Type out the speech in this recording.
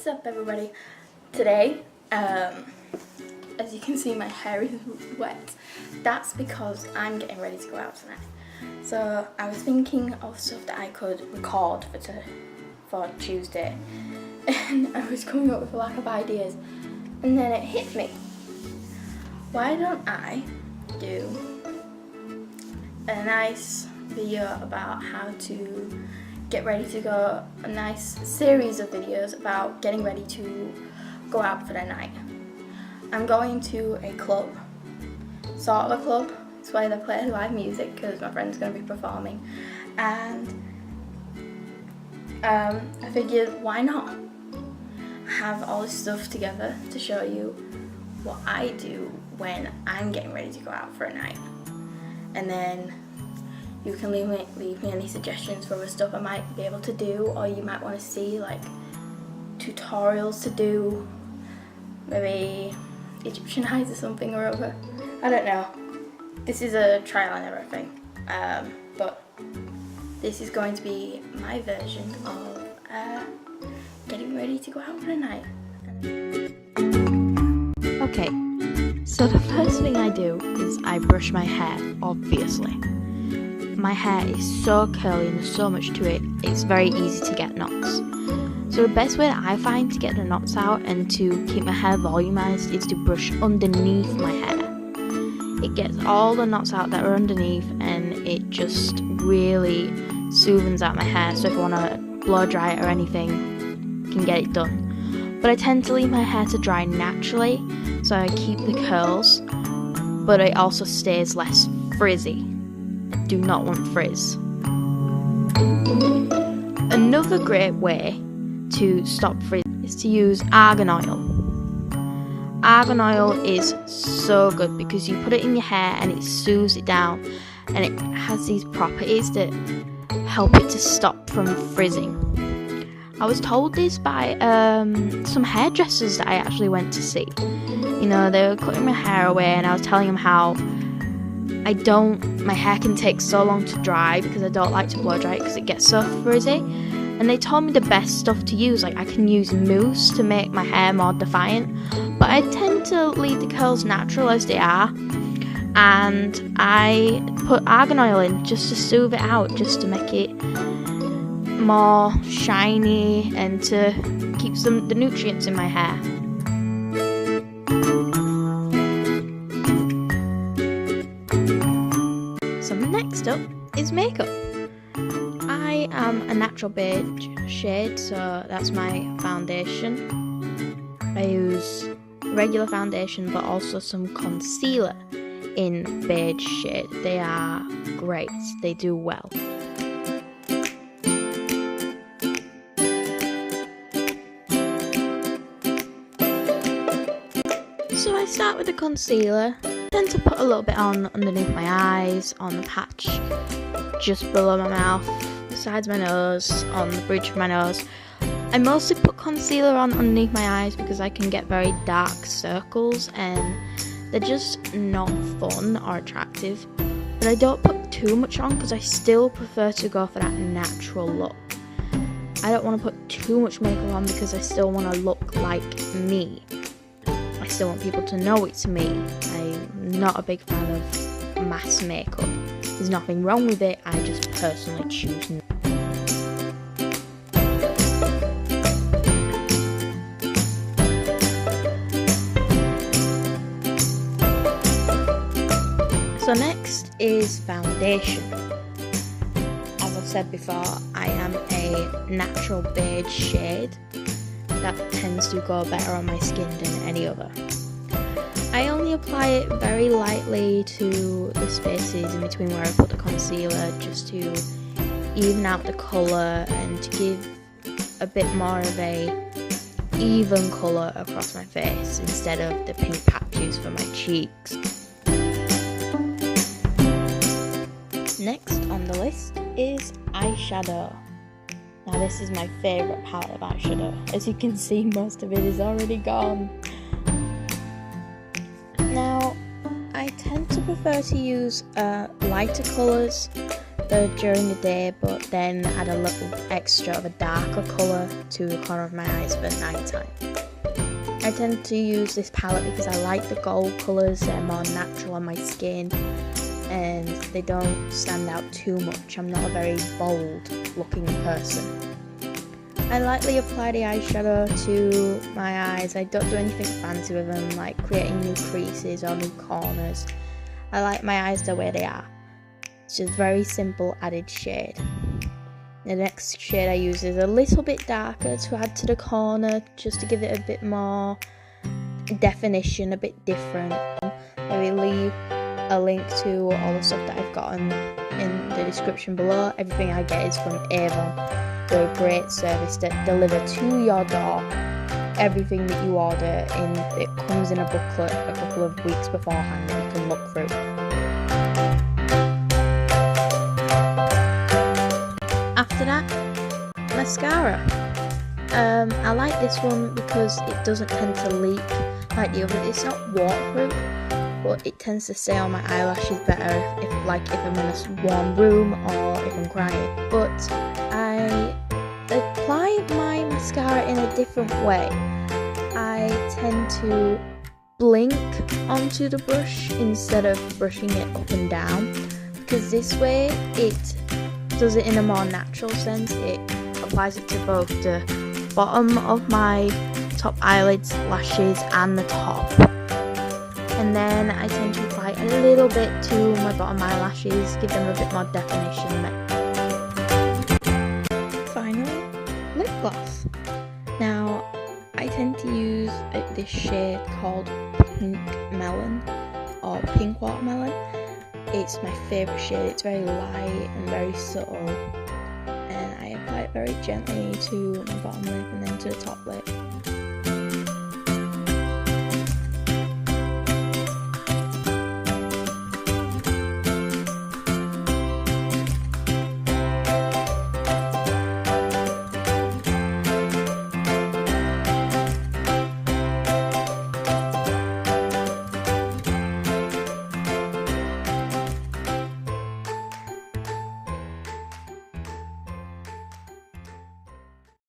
What's up, everybody? Today, as you can see, my hair is wet. That's because I'm getting ready to go out tonight. So I was thinking of stuff that I could record for Tuesday, and I was coming up with a lack of ideas, and then it hit me. Why don't I do a nice video about how to get ready to go, a nice series of videos about getting ready to go out for the night. I'm going to a club, sort of a club. It's where they play live music because my friend's going to be performing, and I figured why not have all this stuff together to show you what I do when I'm getting ready to go out for a night. And then you can leave me any suggestions for the stuff I might be able to do, or you might want to see like tutorials to do, maybe Egyptian eyes or something or other. I don't know. This is a trial and error thing, but this is going to be my version of getting ready to go out for the night. Okay, so the first thing I do is I brush my hair, obviously. My hair is so curly and there's so much to it, it's very easy to get knots. So the best way that I find to get the knots out and to keep my hair volumized is to brush underneath my hair. It gets all the knots out that are underneath, and it just really soothes out my hair, so if I want to blow dry it or anything, I can get it done. But I tend to leave my hair to dry naturally, so I keep the curls, but it also stays less frizzy. I do not want frizz. Another great way to stop frizz is to use argan oil. Argan oil is so good because you put it in your hair and it soothes it down, and it has these properties that help it to stop from frizzing. I was told this by some hairdressers that I actually went to see. You know, they were cutting my hair away and I was telling them how my hair can take so long to dry because I don't like to blow dry it because it gets so frizzy. And they told me the best stuff to use, like I can use mousse to make my hair more defiant, but I tend to leave the curls natural as they are, and I put argan oil in just to soothe it out, just to make it more shiny and to keep the nutrients in my hair. So next up is makeup. I am a natural beige shade, so that's my foundation. I use regular foundation but also some concealer in beige shade. They are great, they do well. So I start with the concealer, then to put a little bit on underneath my eyes, on the patch just below my mouth, the sides of my nose, on the bridge of my nose. I mostly put concealer on underneath my eyes because I can get very dark circles and they're just not fun or attractive. But I don't put too much on because I still prefer to go for that natural look. I don't want to put too much makeup on because I still want to look like me. I still want people to know it's me. I'm not a big fan of mass makeup. There's nothing wrong with it, I just personally choose not. So next is foundation. As I've said before, I am a natural beige shade. That tends to go better on my skin than any other. I only apply it very lightly to the spaces in between where I put the concealer, just to even out the colour and to give a bit more of a even colour across my face instead of the pink patches for my cheeks. Next on the list is eyeshadow. Now this is my favourite palette of eyeshadow. As you can see, most of it is already gone. Now, I tend to prefer to use lighter colours during the day, but then add a little extra of a darker colour to the corner of my eyes for night time. I tend to use this palette because I like the gold colours, they're more natural on my skin and they don't stand out too much. I'm not a very bold looking person. I lightly apply the eyeshadow to my eyes. I don't do anything fancy with them, like creating new creases or new corners. I like my eyes the way they are. It's just very simple added shade. The next shade I use is a little bit darker to add to the corner, just to give it a bit more definition, a bit different. I will leave a link to all the stuff that I've gotten in the description below. Everything I get is from Avon. They're a great service that deliver to your door everything that you order. It comes in a booklet a couple of weeks beforehand that you can look through. After that, mascara. I like this one because it doesn't tend to leak like the other. It's not waterproof, but it tends to stay on my eyelashes better if I'm in a warm room or if I'm crying. But I apply my mascara in a different way. I tend to blink onto the brush instead of brushing it up and down, because this way it does it in a more natural sense. It applies it to both the bottom of my top eyelids, lashes and the top, and then I tend to apply a little bit to my bottom eyelashes, give them a bit more definition. Finally, lip gloss. Now I tend to use this shade called Pink Melon or Pink Watermelon. It's my favourite shade. It's very light and very subtle, and I apply it very gently to my bottom lip and then to the top lip.